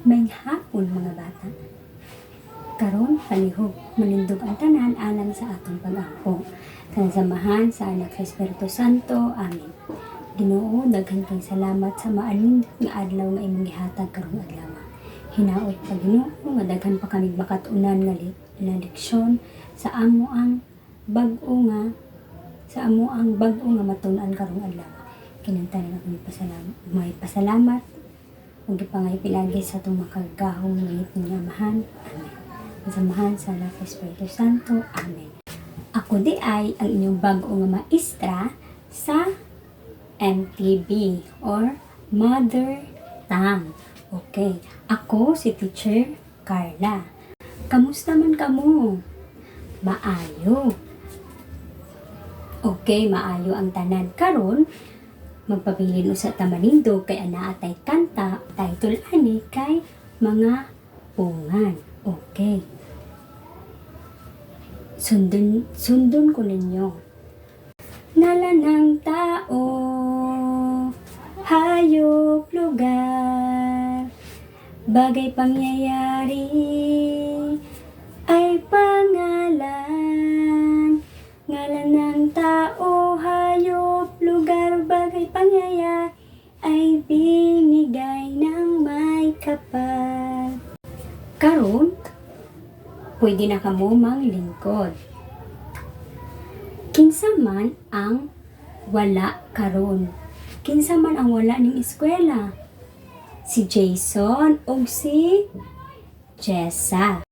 May hapon mga bata. Karon palihog manindog ang tanan alang sa atong pag-ampo. Kanasamahan sa Anak sa Espiritu Santo. Amen. Ginoo, daghan kay salamat sa maalin nga adlaw nga imong gihatag karong adlaw. Hinaot pa Ginoo nga daghan pa kami makatunan nga leksyon sa amo ang bag-o nga matun-an karong adlaw. Kinantanan ako may pasalamat ug gipangay pilagi sa itong makagahong ngayit ni Amahan. Amen. Samahan sa Anak sa Espiritu Santo. Amen. Ako di ay ang inyong bag-o nga maestra sa MTB or Mother Tang. Okay. Ako si Teacher Carla. Kamusta man kamo? Maayo. Okay, maayo ang tanan. Karon magpabilin sa tamanindog kay ana atay kanta title ani kay mga pungan. Okay. Sundon ko ninyo. Nalanang tao, hayop, lugar, bagay pangyayari ay pangalan. Ngalan ng tao, hayop, lugar, bagay pangyayari ay binigay ng may kapal. Karon, pwede na kamo manglingkod. Kinsa man ang wala karon? Kinsa man ang wala ning eskwela? Si Jason o si Jessa.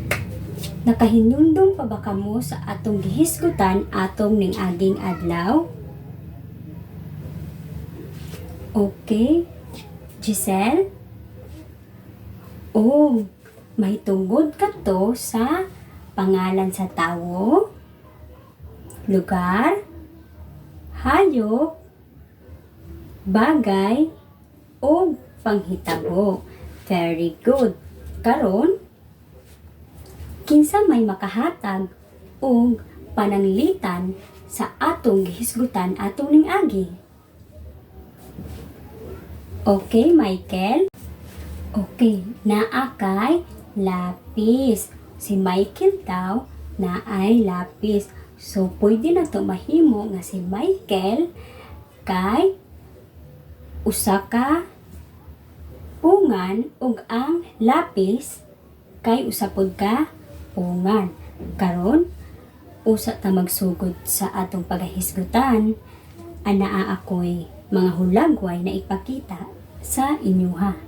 Nakahinumdum pa ba kamo sa atong gihisgutan atong ning aging adlaw? Okay, Giselle? Oh, may tungod ka to sa pangalan sa tawo, lugar, hayop, bagay, o panghitabo. Very good. Karon, kinsa may makahatag o pananglitan sa atong gihisgutan atong ning agi? Okay, Michael? Okay, naa kay lapis. Si Michael daw na ay lapis. So, pwede na to mahimo nga si Michael kay usa ka pungan ug ang lapis kay usapod ka pungan. Karon, usa ta magsugod sa atong pagahisgutan. Anaa ako'y mga hulagway na ipakita sa inyo ha.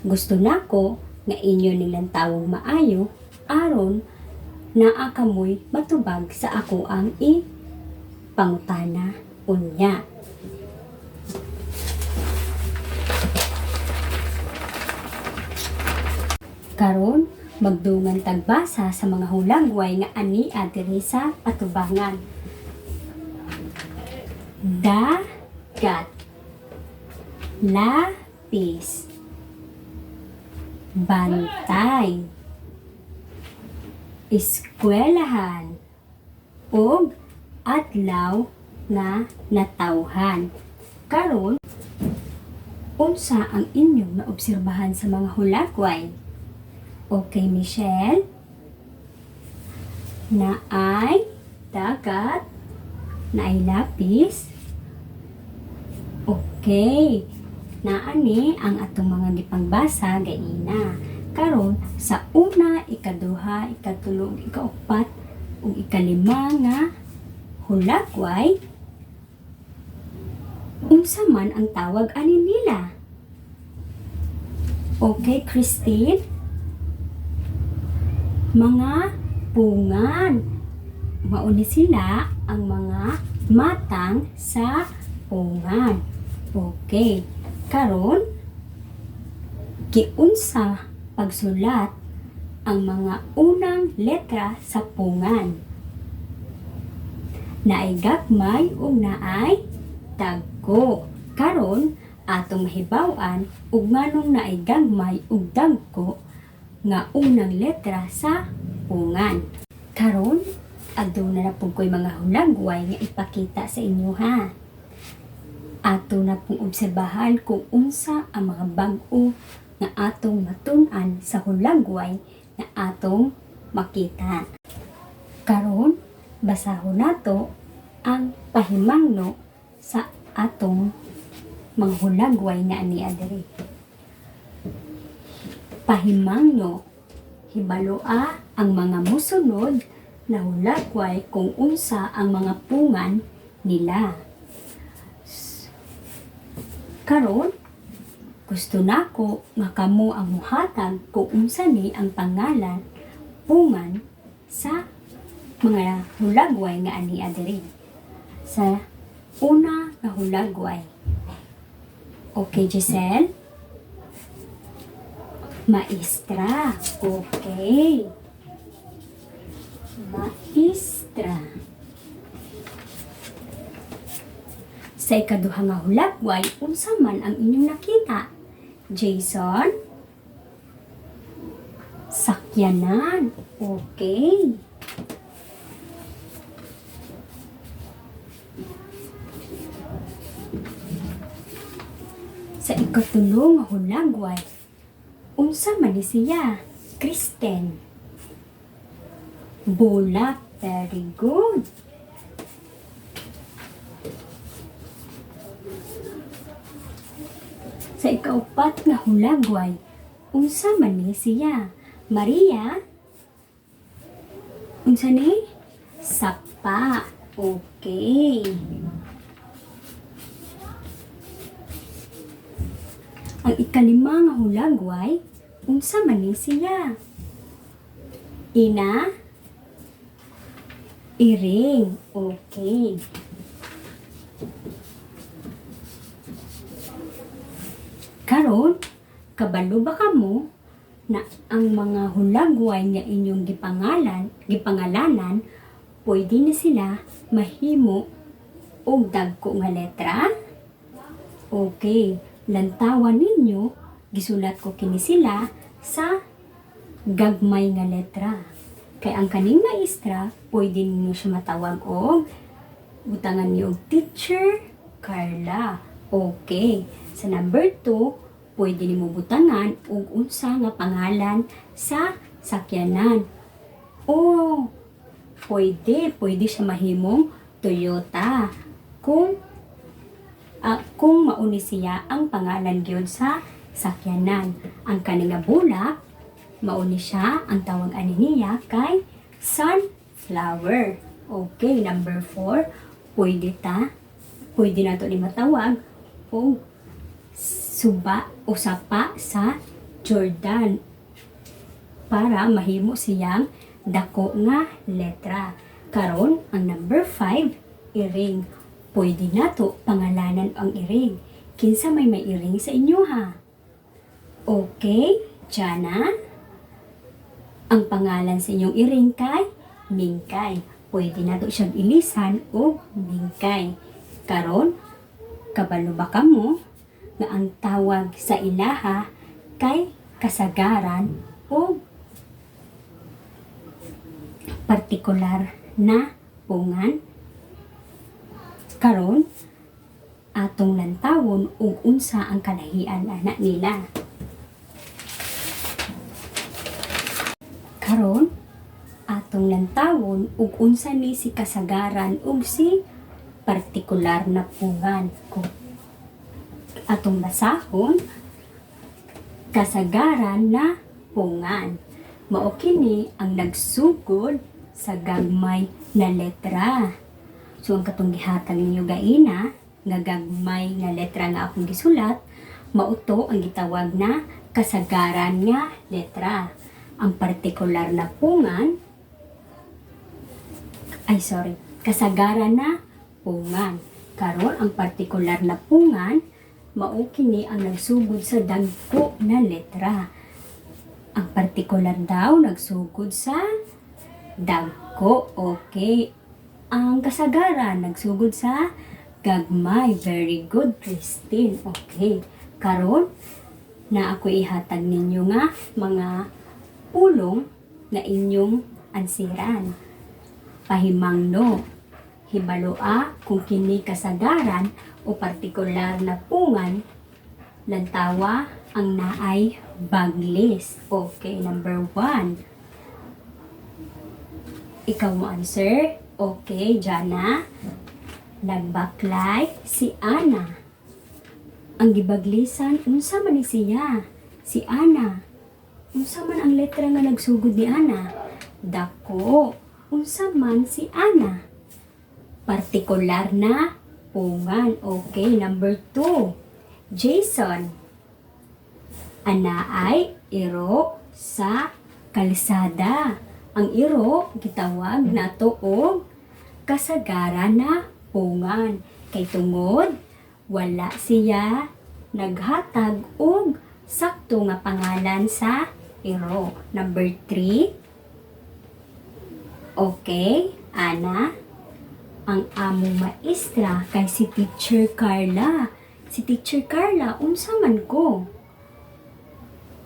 Gusto nako nga inyo nilang tawong maayo aron naa kamoy matubag sa ako ang pangutana unya. Karon magdungan tagbasa sa mga hulagway nga ani diri sa atubangan. Dagat, lapis, bantay, eskwelahan, ug adlaw nga natawhan. Karon, unsa ang inyong naobserbahan sa mga hulagway? Okay, Michelle? Naay dagat, naay lapis. Okay. Naani ang atong mga gipangbasa gaina. Karon sa una, ikaduha, ikatulo, ikaupat, ug ikalima nga hulagway, unsa man ang tawag ani nila? Okay, Christine? Mga pungan. Mauni sila ang mga matang sa pungan. Okay. Karon, giunsa pagsulat ang mga unang letra sa pungan? Naay gagmay ug naay dagko. Karon, atong mahibaw-an ug nganong naay gagmay ug dagko nga unang letra sa pungan. Karon, aduna na pud ko'y mga hulagway nga ipakita sa inyo ha. Ato na pong obserbahan kung unsa ang mga bag-o nga atong matun-an sa hulagway nga atong makita. Karon basahon nato ang pahimangno sa atong mga hulagway nga ania diri. Pahimangno, hibaloa ang mga musunod na hulagway kung unsa ang mga pungan nila. Karon, gusto nako nga kamo ang muhatag kung unsa ni ang pangalan, pungan sa mga hulagway nga ania diri. Sa una nga hulagway. Okay, Giselle? Maestra. Okay. Maestra. Sa ikaduha nga hulagway, unsa man ang inyong nakita? Jason? Sakyanan. Okay. Sa ikatulo nga hulagway, unsa man ni siya? Kristen. Bulak. Very good. Sa ikaupat nga hulagway, unsa man ni siya? Maria? Unsa ni? Sapa. Okay. Ang ikalima nga hulagway, unsa man ni siya? Ina? Iring. Okay. Karon, kabalo ba kamo na ang mga hulagway nga inyong gipangalanan, pwede na sila mahimo og dagko nga letra? Okay, lantawan ninyo, gisulat ko kini sila sa gagmay nga letra. Kay ang kaning maestra, pwede ninyo siya matawag og butangan niyo og Teacher Carla. Okay. Sa number 2, pwede nimo butangan og unsa nga pangalan sa sakyanan. Oh, pwede siya mahimong Toyota. Kung mauni siya ang pangalan gyud sa sakyanan. Ang kaninga bulak, mauni siya ang tawag ani niya kay sunflower. Okay, number 4, pwede nato ni matawag og suba o sapa sa Jordan para mahimo siyang dako nga letra. Karon ang number 5, iring. Pwede nato pangalanan ang iring. Kinsa may iring sa inyo ha? Okay, Jana? Ang pangalan sa inyong iring kay Mingkay. Pwede nato siyang ilisan o Mingkay. Karon, kabalo ba kamo nga ang tawag sa ilaha kay kasagaran o partikular na pungan? Karon, atong lantawon ug unsa ang kalahian ana nila. Karon, atong lantawon ug unsa ni si kasagaran ug si partikular na pungan. Kung atong basahon, kasagaran na pungan. Mao kini ang nagsugod sa gagmay na letra. So ang katong gihatag ninyo gaina nga gagmay nga letra nga akong gisulat, mauto ang gitawag na kasagaran nga letra. Ang partikular na pungan, kasagaran na pungan. Karon ang partikular na pungan, mao kini ang nagsugod sa dagko na letra. Ang partikular daw nagsugod sa dagko. Okay. Ang kasagaran nagsugod sa gagmay. Very good, Christine. Okay. Karon na ako ihatag ninyo nga mga pulong na inyong ansiran. Pahimangno, hibaloa kung kini kasagaran o partikular na pungan, lantawa ang naay baglis. Okay, number 1. Ikaw mo answer. Okay, Jana. Nagbaklay si Ana. Ang gibaglisan, unsa man ni siya? Si Ana. Unsa man ang letra nga nagsugod ni Ana? Dako. Unsa man si Ana? Partikular na pungan. Okay, number 2. Jason. Ana ay iro sa kalsada. Ang iro gitawag nato og kasagaran na pungan. Kay tungod wala siya naghatag og sakto nga pangalan sa iro. Number 3. Okay, Ana. Ang among maestra kay si Teacher Carla. Si Teacher Carla, unsa man ko?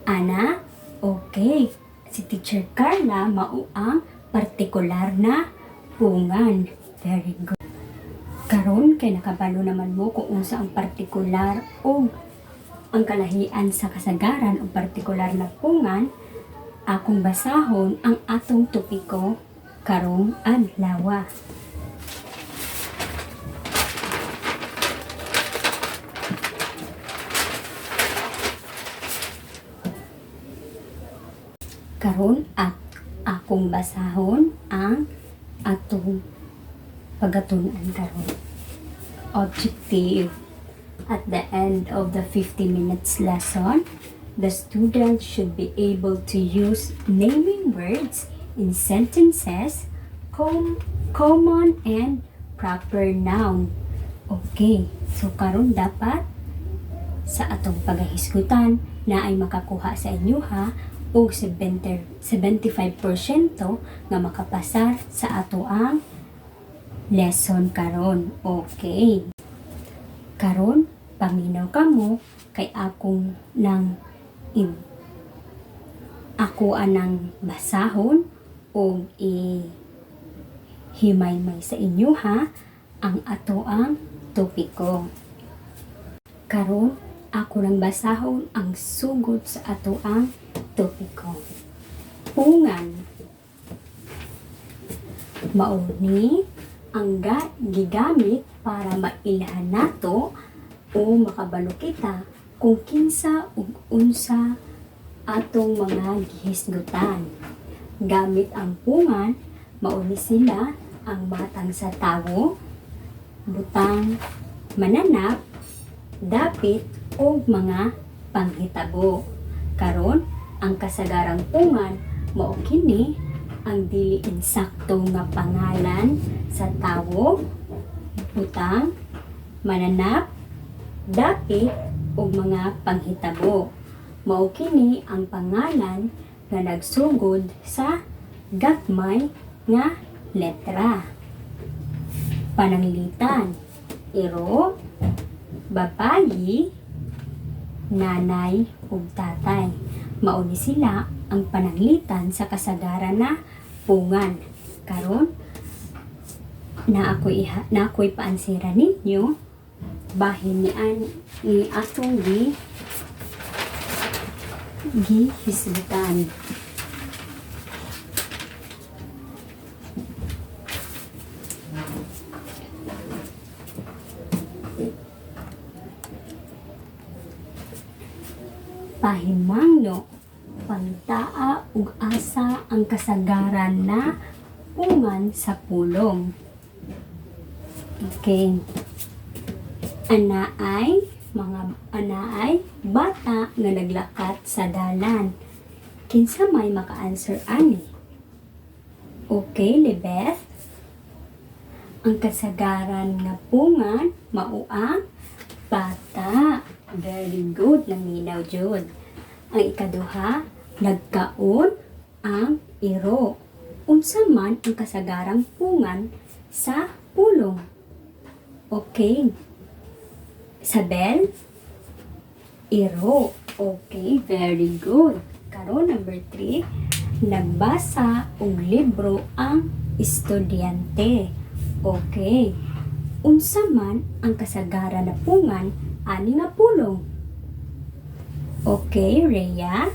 Ana, okay. Si Teacher Carla mao ang partikular na pungan. Very good. Karon kay nakabalo naman mo kung unsa ang partikular o ang kalahian sa kasagaran o partikular na pungan, akong basahon ang atong topiko karong adlaw. Karon at akong basahon ang atong pagatunan karon. Objective. At the end of the 50 minutes lesson, the student should be able to use naming words in sentences, common and proper noun. Okay, so karon dapat sa atong pagahisgutan na ay makakuha sa inyo ha o 75% nga makapasar sa ato ang lesson karon. Okay. Karon, paminaw ka mo kay akong ako anang basahon o himay-may sa inyo ha ang ato ang topiko. Karon, ako nang basahon ang sugod sa ato ang topiko. Pungan. Mauni ang gigamit para mailhan nato o makabalo kita kung kinsa ug unsa atong mga gihisgutan. Gamit ang pungan, mauni sila ang matang sa tawo, butang, mananap, dapit o mga panghitabo. Karon, ang kasagarang pungan mao kini ang dili insakto nga pangalan sa tawo, butang, mananap, dapit o mga panghitabo. Mao kini ang pangalan nga nagsugod sa gagmay nga letra. Pananglitan: iro, babayi, nanay ug tatay. Mao ni sila ang pananglitan sa kasagaran na pungan. Karon na ako'y paansira ninyo bahin ni atong gihisgutan. Pahimangno, pangtaa ug asa ang kasagaran na pungan sa pulong. Okay. Anaay bata nga naglakat sa dalan. Kinsa may maka-answer ani? Okay, Libeth. Ang kasagaran nga pungan mao ang bata. Very good, naminaw jud. Ang ikaduha, nagkaon ang iro. Unsa man ang kasagarang pungan sa pulong? Okay. Sabel, iro. Okay, very good. Karon number 3, nagbasa og libro ang estudyante. Okay. Unsa man ang kasagaran na pungan ani nga pulong? Okay, Rhea?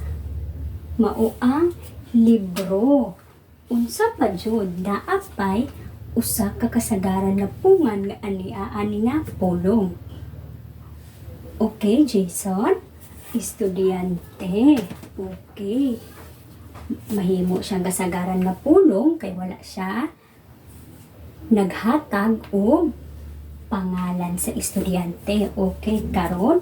Mao ang libro. Unsa pa jud naapay usa ka kasagaran nga pungan nga ani nga pulong. Okay, Jason? Estudyante. Okay. Mahimo siyang kasagaran nga pulong kay wala siya naghatag og pangalan sa estudyante. Okay, karon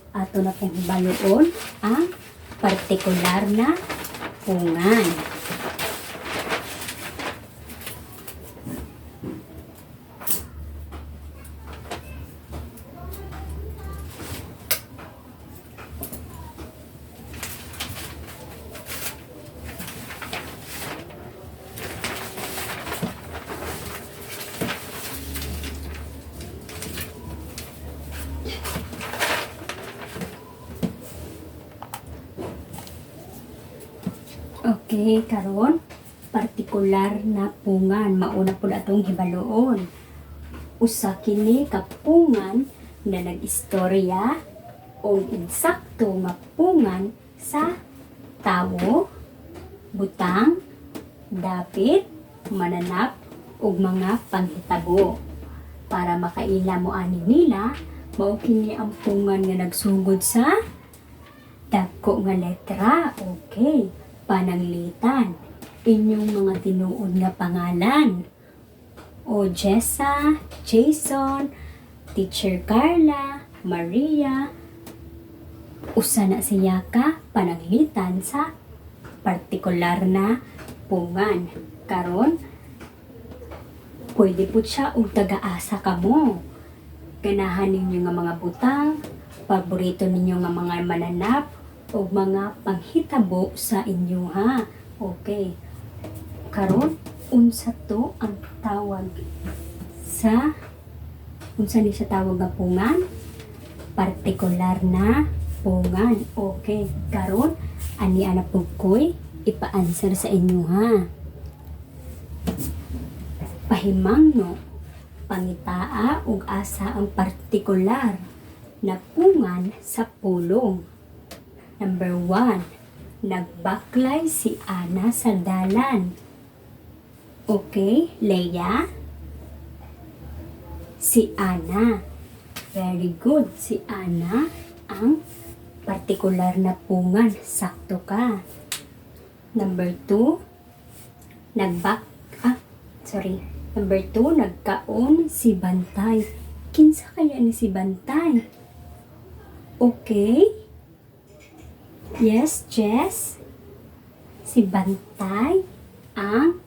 ato na pong hibaluon ang partikular na pungan. Okay, karon partikular na pungan mauna pud atong hibaluon. Usa kini ka pungan na nag-istorya o insakto nga pungan sa tawo, butang, dapit, mananap ug mga panghitabo. Para makaila mo ani nila, mao kini ang pungan nga nagsugod sa dagko nga letra. Okay. Pananglitan, inyong mga tinuod nga pangalan. O Jessa, Jason, Teacher Carla, Maria, usa na siya ka pananglitan sa partikular na pungan. Karon, pwede po siya og taga-asa kamo. Ganahan ninyo nga mga butang, paborito ninyo nga mga mananap, o mga panghitabo sa inyo ha. Okay. Karon unsa to ang tawag sa unsa ni sa tawag nga pungan? Partikular na pungan. Okay. Karon ani ana pugkoy ipa-answer sa inyo ha. Pahimangno pangitaa ug asa ang partikular na pungan sa pulong. Number 1, nagbaklay si Ana sa dalan. Okay, Leia? Si Ana. Very good. Si Ana ang partikular na pungan. Sakto ka. Number 2, Number 2, nagkaon si Bantay. Kinsa kaya ni si Bantay? Okay. Yes, Jess. Si Bantay ang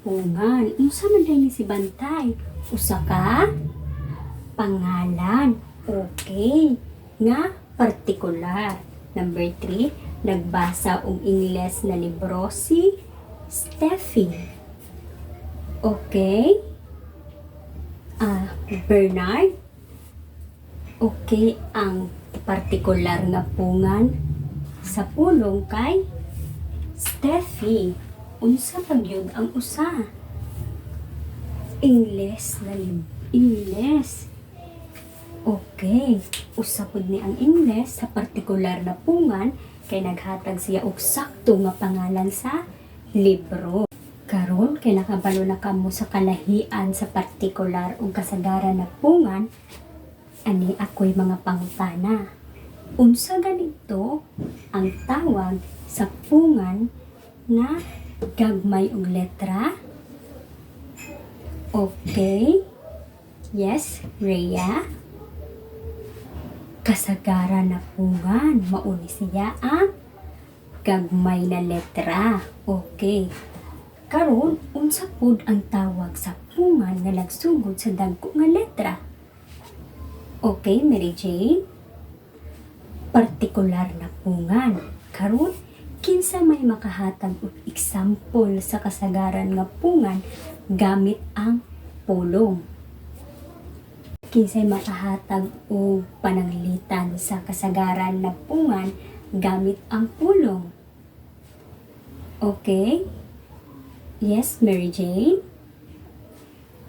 pungan. Unsa man ni si Bantay? Usa ka pangalan. Okay. Nga partikular. Number 3, nagbasa og Ingles na libro si Steffi. Okay. Bernard. Okay, ang partikular nga pungan sa pulong kay Steffi. Unsa pa gyud ang usa? Ingles. Okay. Usa pud ni ang Ingles sa partikular na pungan kay naghatag siya og sakto nga pangalan sa libro. Karon kay nakabalo na kamo sa kalahian sa partikular ug kasagaran na pungan, ani ako'y mga pangutana. Unsa ganito ang tawag sa pungan na gagmay og letra? Okay. Yes, Rhea. Kasagaran na pungan, mauni siya ang gagmay na letra. Okay. Karon, unsa pud ang tawag sa pungan nga nagsugod sa dagko nga letra? Okay, Mary Jane. Partikular na pungan. Karon, kinsa may makahatag og example sa kasagaran nga pungan gamit ang pulong? Kinsay makahatag og pananglitan sa kasagaran na pungan gamit ang pulong? Okay? Yes, Mary Jane?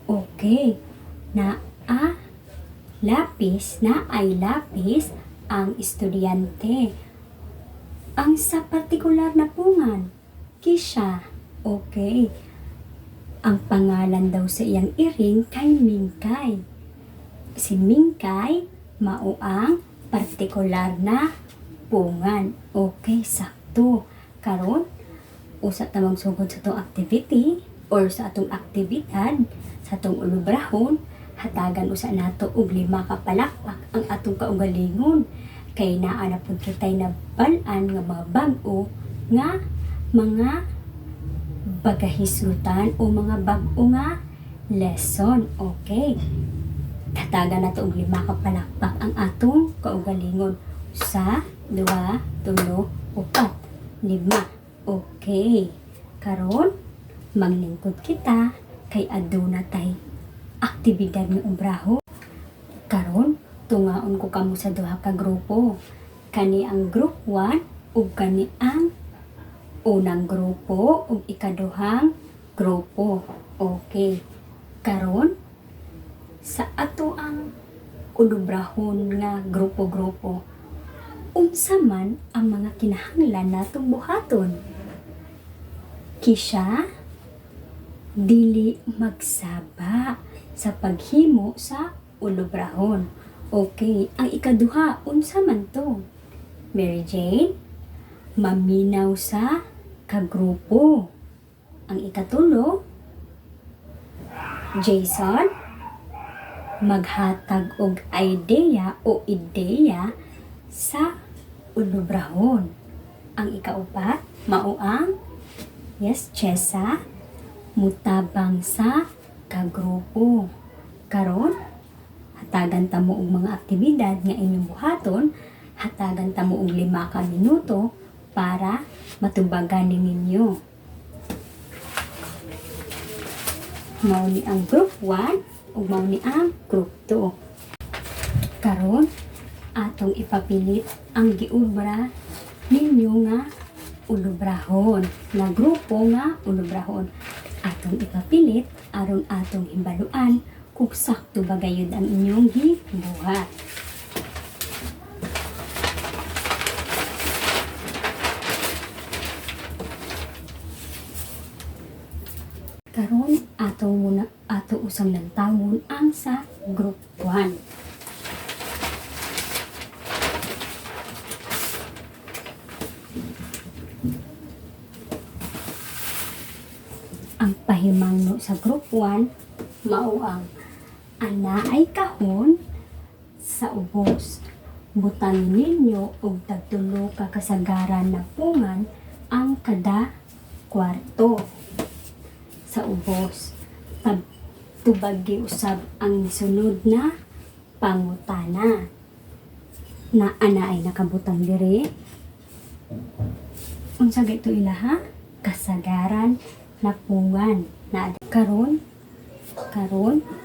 Okay. Na ay lapis ang estudyante. Ang sa partikular na pungan, Kisha. Okay. Ang pangalan daw sa iyang iring kay Mingkay. Si Mingkay, mao ang partikular na pungan. Okay, sakto. Karon, usa ta magsugod sa itong activity or sa atong aktibidad sa atong ulubrahon, hatagan usa nato og 5 ka palakpak ang atong kaugalingon. Kay naa na pud kitay nabalaan nga mga bag-o nga mga bagahisgutan o mga bag-o nga lesson. Okay. Hatagan nato og 5 ka palakpak ang atong kaugalingon. 1, 2, 3, 4, 5. Okay. Karon maglingkod kita kay aduna tay aktibidad nga ubraho. Karon tungaon ko kamo sa duha ka grupo. Kani ang group 1 ug kani ang unang grupo ug ikaduhang grupo. Okay. Karon sa ato ang ulubrahon nga grupo-grupo, unsa man ang mga kinahanglan natong buhaton? Kisha, dili magsaba sa paghimo sa ulubrahon. Okay, ang ikaduha, unsa man to? Mary Jane, maminaw sa kagrupo. Ang ikatulo, Jason, maghatag og idea o ideya sa ulubrahon. Ang ikaupat, mao ang Chessa, mutabang sa kagrupo. Karon, hatagan tamo og mga aktibidad nga inyong buhaton, hatagan tamo og 5 ka minuto para matubagan ninyo. Mao ni ang group 1 ug mao ni ang group 2. Karon atong ipapilit ang giubra ninyo nga ulubrahon, na grupo nga ulubrahon. Atong ipapilit aron atong himbaluan kung sakto ba gayud ang inyong gibuhat. Karon ato usang lantawon ang sa group 1. Ang pahimangno sa group 1 mao ang ana ay kahon sa ubos. Butang ninyo og tagtulo ka kasagaran na pungan ang kada kwarto sa ubos. Tubagi usab ang sunod na pangutana. Na ana ay nakabutang diri. Unsa gayto ilaha? Kasagaran na pungan na karon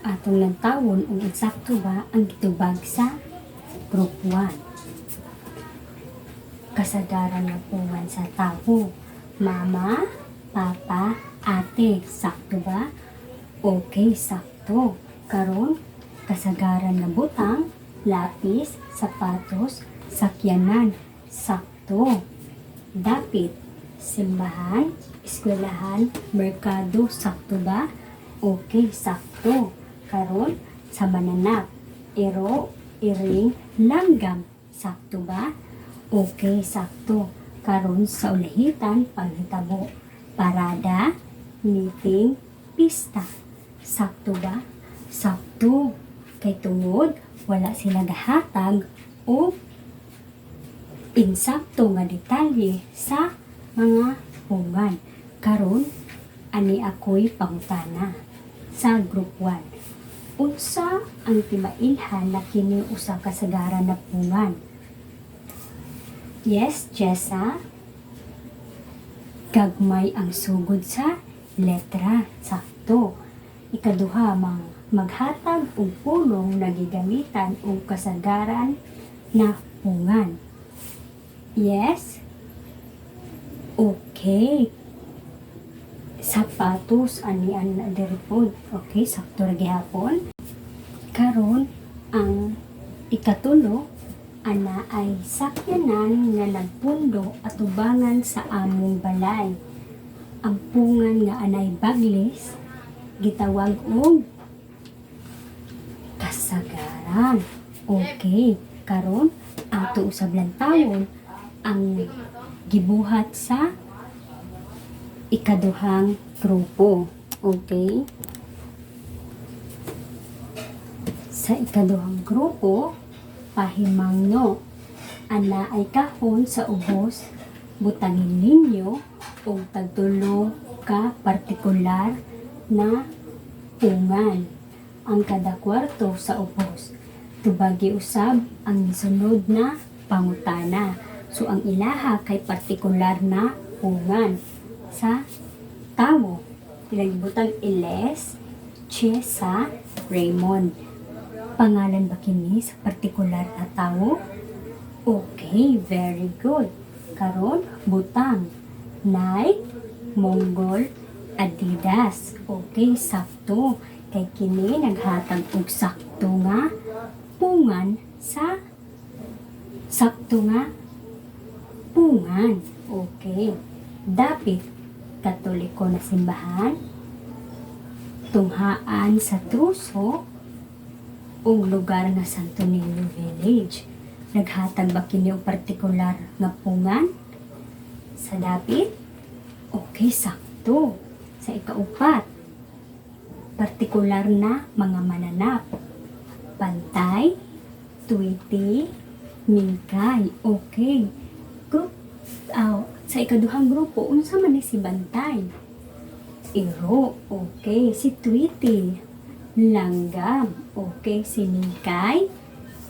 atong lantawon ug eksakto ba ang gitubag sa group 1. Kasagaran na pungan sa tawo. Mama, papa, ate, sakto ba? Okay, sakto. Karon kasagaran na butang, lapis, sapatos, sakyanan, sakto. Dapit, simbahan, eskwelahan, merkado, sakto ba? Okay, sakto. Karon sa mananap, iro, iring, langgam, sakto ba? Okay, sakto. Karon sa unahitan, panghitabo, parada, meeting, pista, sakto ba? Sakto. Kay tungod wala sila gahatag o insakto nga detalye sa mga pungan. Karon ani ako'y pangutana sa group 1. Unsa ang timailhan na kini usa ka kasagaran na pungan? Yes, Jessa. Gagmay ang sugod sa letra, sakto. Ikaduha, maghatag og pulong na gigamitan og kasagaran na pungan. Yes? Okay. Sapatos ani an deripod. Okay, sakto ra gihapon. Karon ang ikatulo, ana ay sakyanan nga nagpundo at ubangan sa among balay. Ang pungan nga anay baglis gitawag og kasagaran. Okay, karon ang tuusab lang tawon ang gibuhat sa ikaduhang grupo. Okay? Sa ikaduhang grupo, pahimangno. Ana ay kahon sa ubos, butangin ninyo o tagtulo ka partikular na pungan. Ang kada kwarto sa ubos, tubagi usab ang sunod na pangutana. So ang ilaha kay partikular na pungan sa tawo. Ilang butang Iles, Chesa, Raymond. Pangalan ba kini sa partikular na tawo? Okay, very good. Karon, butang Nike, Mongol, Adidas. Okay, sakto. Kay kini naghatag og sakto nga pungan sa sakto nga pungan. Okay. Dapit Katoliko na simbahan, tunghaan sa truso, o lugar nga Santo Niño Village. Naghatag ba kini og partikular nga pungan sa dapit? Okay, sakto. Sa ikaupat, partikular na mga mananap. Pantay, Tuwiti, Mingkay. Okay. Group, sa ikaduhang grupo, unsa man ni si Bantay? Iro. Okay. Si Tuwiti, Langgam. Okay. Si Mingkay,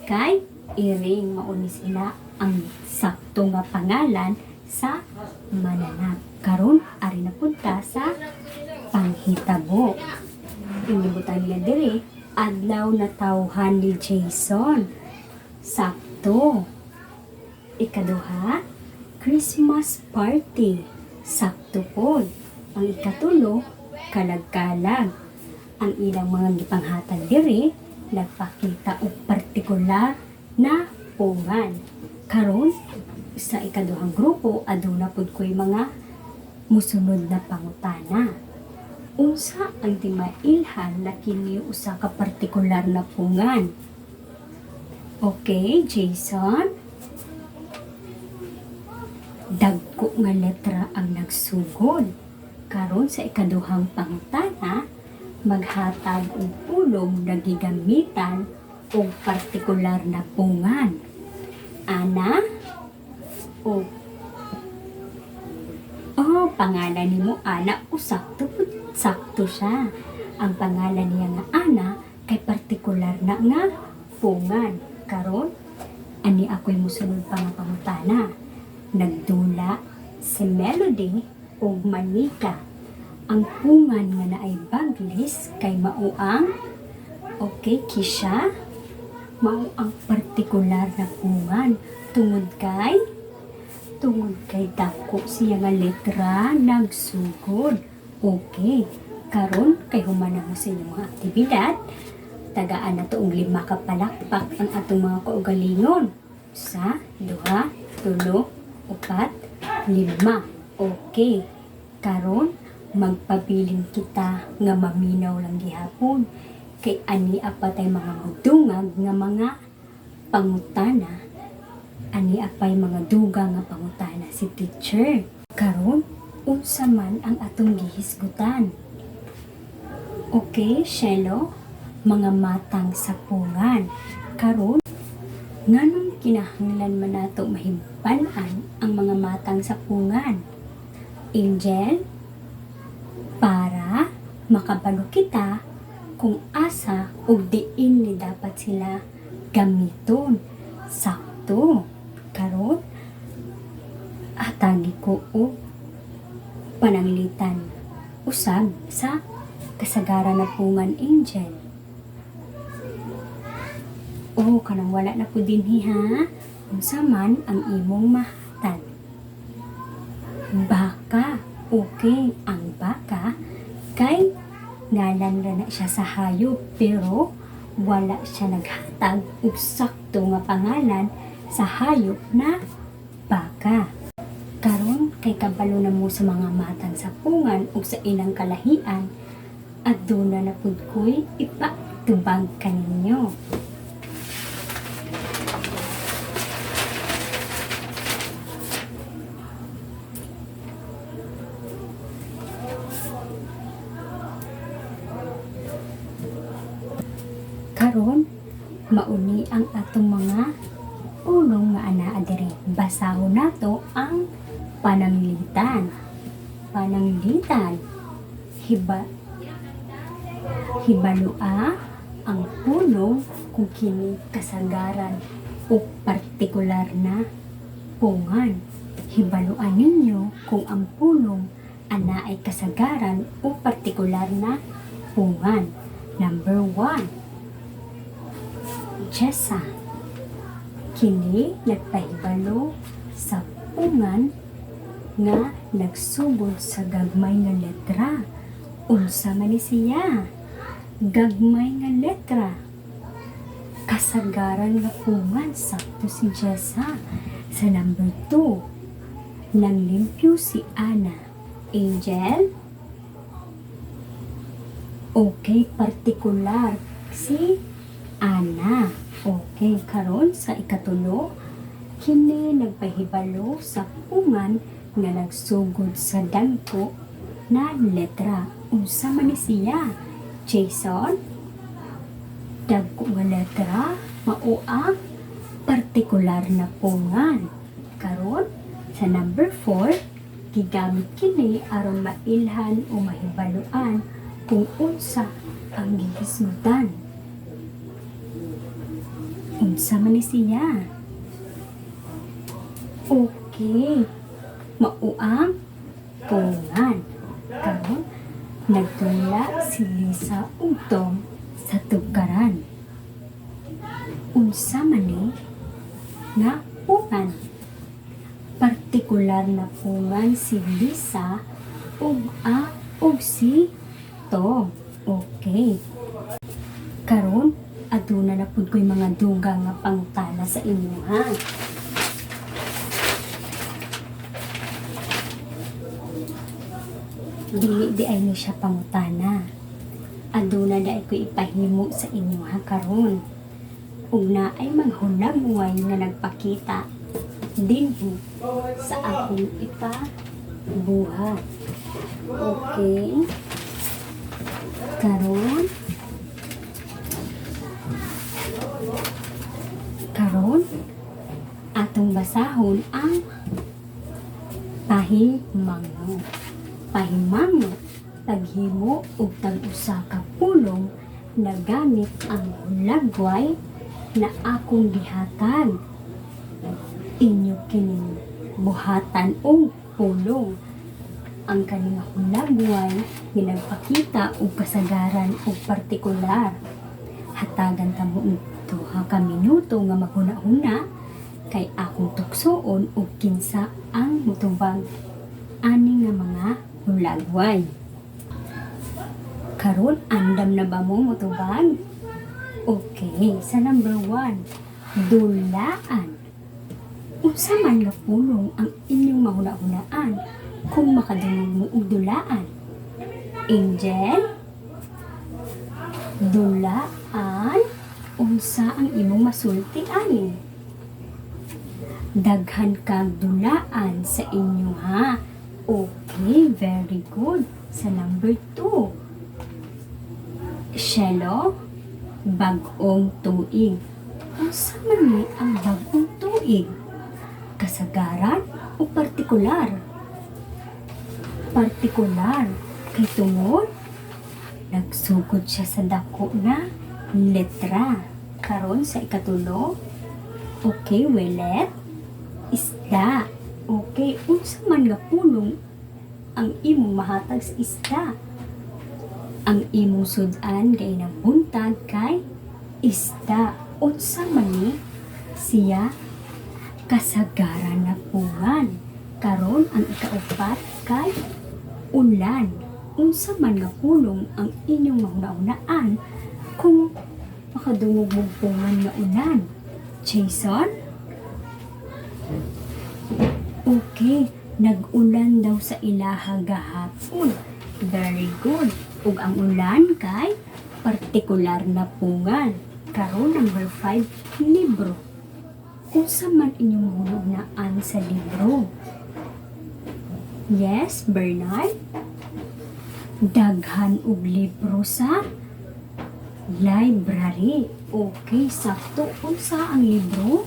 kay Iring. Mauni sila ang sakto nga pangalan sa mananap. Karon ari na punta sa panghitabo. Inibutan nila diri, adlaw na tawhan ni Jason. Sakto. Ikaduha, Christmas party. Sakto po. Ang ikatulo, kalag-kalag. Ang ilang mga gipanghatag diri, nagpakita og partikular na pungan. Karon sa ikaduhang grupo, aduna pud ko'y mga musunod na pangutana. Unsa ang timailhan na kini usa ka partikular na pungan? Okay, Jason. Dagko nga letra ang nagsugod. Karon sa ikaduhang pangutana, maghatag og pulong na gigamitan og partikular na pungan. Ana? O pangalan nimo Ana o sakto siya. Ang pangalan niya nga Ana kay partikular na nga pungan. Karon ani ako'y musunod pa nga pangutana. Nagdula si Melody o Manika. Ang pungan nga naay baglis kay mauang okay, Kisha, mao ang partikular na pungan tungod kay dako siya nga letra nagsugod. Okay, karon kay humana mo sa inyong mga aktibidad, tagaan na to og 5 ka palakpak ang atong mga kaugalingon. 1, 2, 3, 4, 5. Okay, karon magpabilin kita nga maminaw lang gihapon kay ani apatay mga mudungag nga mga pangutana. Ani apay mga duga nga pangutana si teacher. Karon unsa man ang atong gihisgutan? Okay, Shelo, mga matang sapungan. Karon nganong kinahanglan man nato mahimpan-an ang mga matang sapungan? Angel, para makabalo kita kung asa o diin ni dapat sila gamiton. Sakto. Karon atagi ko o pananglitan usab sa kasagaran na pungan, Angel. Kanang wala na po dinhi ha. Unsa man ang imong mahatag? Baka. Okay, ang baka kay ngalan ra na siya sa hayop pero wala siya naghatag og sakto nga pangalan sa hayop na baka. Karon kay kabalo na mo sa mga matang sapungan ug sa ilang kalahian, aduna na pud ko'y ipatubag kaninyo. Karon mauni ang atong mga ulong nga anaa diri. Basahon nato ang pananglitan. Pananglitan. Hibalua ang pulong kung kini kasagaran o partikular na pungan. Hibaluan ninyo kung ang pulong ana ay kasagaran o partikular na pungan. Number 1. Jessa. Kini nagpahibalo sa pungan nga nagsubod sa gagmay nga letra. Unsa man ni siya? Gagmay nga letra. Kasagaran nga pungan. Sakto si Jessa. Sa number 2, nanglimpyo si Ana. Angel? Okay, partikular si Ana. Okay, karon sa ikatulo, kini nagpahibalo sa pungan nga nagsugod sa dagko na letra. Unsa man ni siya? Jason? Dagko nga letra mao ang partikular na pungan. Karon sa number 4, gigamit kini aron mailhan o mahibaluan kung unsa ang gihisgutan. Unsa man ni siya? Okay, mauang pungan. Karon nagtula si Lisa ug Tom sa tugaran. Unsa man ni na pungan? Partikular na pungan si Lisa ug si Tom. Okay. Karon aduna na pud ko'y mga dugang nga pangutana sa inyo, ha? Dili di ay ni siya pangutana. Aduna na ko'y ipahimo sa inyo, ha, karon. Ug na ay maghulagway nga nagpakita dinhi sa akong ipabuhat. Okay? Karon atong basahon ang pahimango. Pahimango, taghimo ug tag-usa ka pulong na gamit ang hulagway na akong gihatag. Inyo kining buhatan og pulong. Ang kaning hulagway ginagpakita og kasagaran og partikular. Hatagan ta mo duha ka minuto nga maghuna-huna kay akong tuksoon og kinsa ang mutubag ani nga mga hulagway. Karon andam na ba mo mutubag? Okay, sa number 1, dulaan. Unsa man nga pulong ang inyong mahuna-hunaan kung makadungog mo og dulaan? Angel? Dulaan? Unsa ang imong masulti ani? Daghan kag dulaan sa inyo, ha? Okay, very good. Sa number 2, Shelo, bag-ong tuig. Unsa man ni ang bag-ong tuig? Kasagaran o partikular? Partikular. Kay tungod, nagsugod siya sa dako na letra. Karon sa ikatulo, okay, welet, isda. Okay, unsa man nga pulong ang imong mahatag sa isda? Ang imong sudan kay nabuntag kay isda. Unsa man ni siya? Kasagaran na pungan. Karon ang ikaupat kay ulan. Unsa man nga pulong ang inyong mahuna-hunaan kung makadungog mong pungan nga ulan? Jason? Okay, nag-ulan daw sa ilaha gahapon. Very good. Ug ang ulan kay partikular na pungan. Karon number 5, libro. Unsa man inyong hunahunaan sa libro? Yes, Bernard? Daghan og libro sa library. Okay, sakto. Unsa ang libro?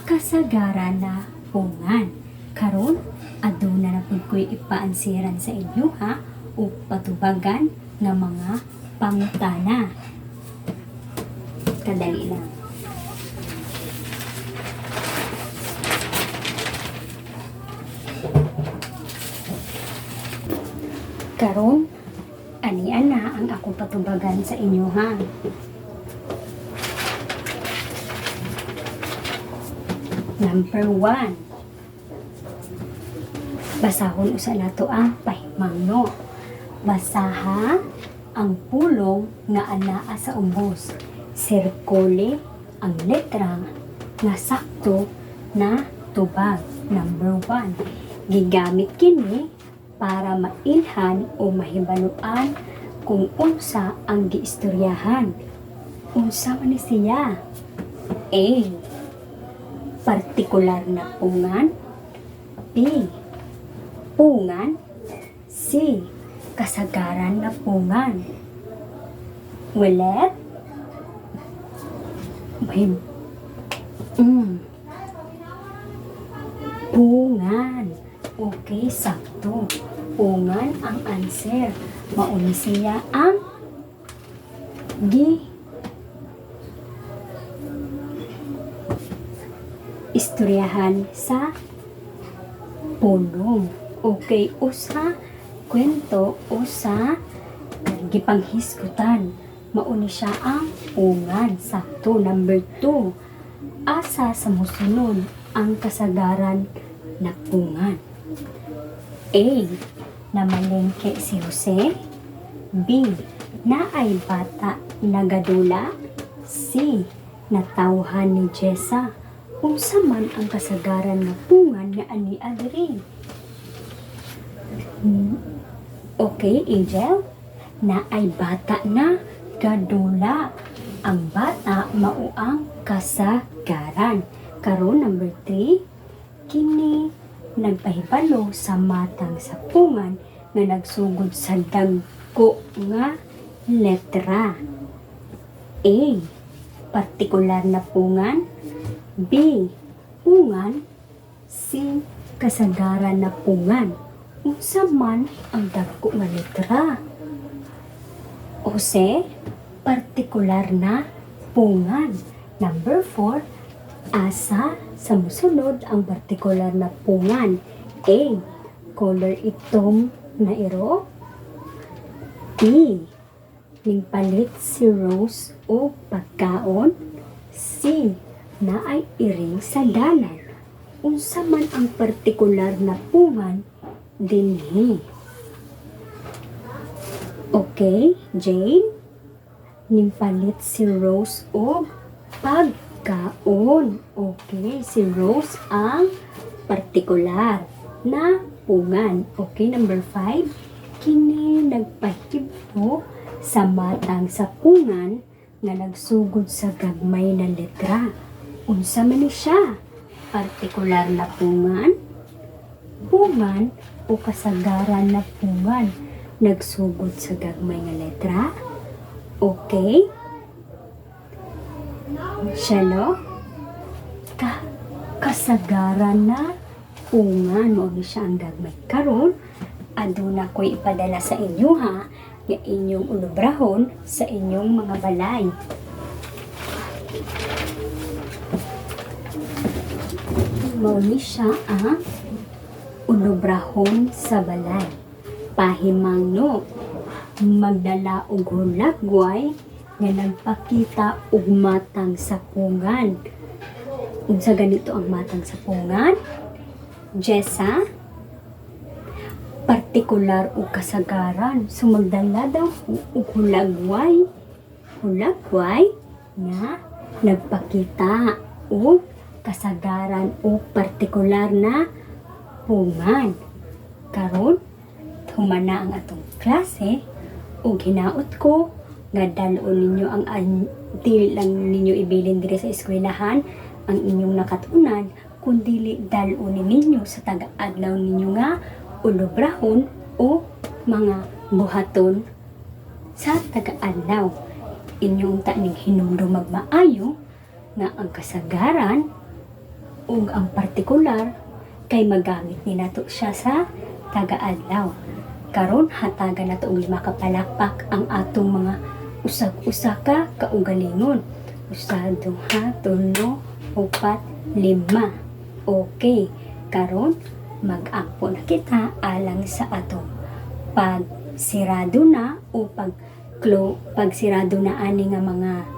Kasagaran na pungan. Karon, aduna na pud ko'y ipaansiran sa inyo ha o patubagan ng mga pangutana. Kadali lang. Karon, anian na ang akong patubagan sa inyo ha. Number 1. Basahon usa nato ang pahimangno. Basaha ang pulong nga anaa sa ubos. Sirkule ang letra nga sakto na tubag. Number 1. Gigamit kini para mailhan o mahibaluan kung unsa ang giistoryahan. Unsa man ni siya? A. Partikular na pungan. B. Pungan. C. Kasagaran na pungan. Ulit. Pungan. Okay, sakto. Pungan ang answer. Mauni siya ang istoryahan sa pulong. Okay, usa kwento usa gipanghisgutan. Mauni siya ang pungan. Sakto. Number 2. Asa sa mosunod ang kasagaran na pungan? A. Namalengke si Jose. B. Naay bata nagadula. C. Natawhan ni Jessa. Unsa man ang kasagaran na pungan nga ani adiri? Okay, Angel. Naay bata na gadula. Ang bata mao ang kasagaran. Karon number 3. Kini nagpahibalo sa matang sa pungan nga nagsugod sa dagko nga letra. A. Partikular na pungan. B. Pungan. C. Kasagaran na pungan. Unsa man ang dagko nga letra? O C. Partikular na pungan. Number 4. Asa sa mosunod ang partikular na pungan? A. Color itom na iro. B. Ningpalit si Rose o pagkaon. C. Naay iring sa dalan. Unsa man ang partikular na pungan dinhi? Okay, Jane. Ningpalit si Rose o pagkaon. Okay, si Rose ang partikular na pungan. Okay, number 5. Kini nagpahiblo sa matang sa pungan nga nagsugod sa gagmay na letra. Unsa man ni siya? Partikular na pungan, pungan o kasagaran na pungan nagsugod sa gagmay nga letra? Okay? Shalo? Kasagaran na pungan mo ni siya ang gagmay. Karon, aduna ko'y ipadala sa inyo ha, nga inyong ulubrahon sa inyong mga balay. Mauni siya ang ulubrahon sa balay. Pahimangno, magdala og hulagway nga nagpakita og matang sa pungan. Unsa ganito ang matang sa pungan? Jessa, partikular o kasagaran. So magdala daw og hulagway nga nagpakita og kasagaran o partikular na puman. Karon humana ang atong klase ug hinaot ko nga dalon ninyo ang dili lang ninyo ibilin diri sa eskwelahan ang inyong nakatunan, kundi dalon ninyo sa taga-adlaw ninyo nga ulobrahon o mga buhaton sa taga-adlaw. Inyong taning hinumdumag maayo nga ang kasagaran ug ang partikular kay magamit ni nato siya sa taga-adlaw. Karon hatagan nato og 5 ka palakpak ang atong mga usag-usa ka kaugalingon. 1, 2, 3, 4, 5. Okay. Karon mag-ampo na kita alang sa atong pagsirado na o pagsirado na ani nga mga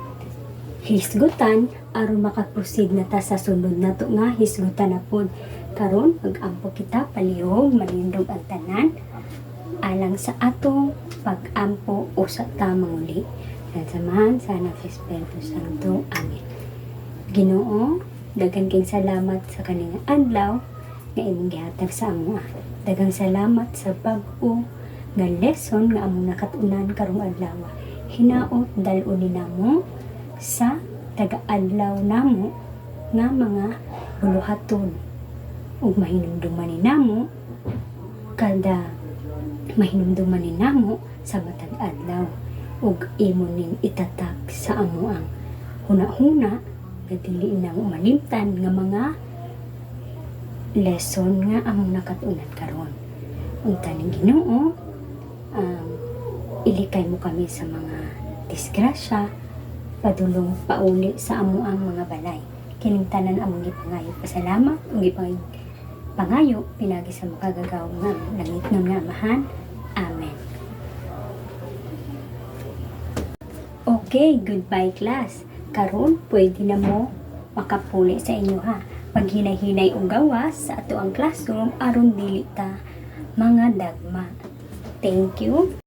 hisgutan aron makaproceed na ta sa sunod na to nga hisgutan na pod. Karon mag-ampo kita palihog manindog ang tanan alang sa atong pag-ampo o sa tamang uli. Samahan sana Espiritu Santo. Amen. Ginoo, daghang kayong salamat sa kaning adlaw nga imong gihatag sa amo. Daghang salamat sa bag-o nga lesson nga among nakatunan karong adlaw. Hinaot dalon namo sa taga-adlaw namo nga mga buluhaton ug mahinumduman ni namo kada mahinumduman ni namo sa matag adlaw ug imo ning itatag sa amo ang huna-huna nga dili na malimtan nga mga lesson nga among nakatunan karon. Unta ning Ginoo, ilikay mo kami sa mga disgrasya, padulong pauli sa amo ang mga balay. Kining tanan among gipangayo pasalamat ug pangayo pinagi sa makagagaw nga langit nga amahan. Amen. Okay, goodbye class. Karon pwede na mo makapuli sa inyo ha. Paghinay-hinay og gawas sa ato ang classroom aron dili ta mga dagma. Thank you.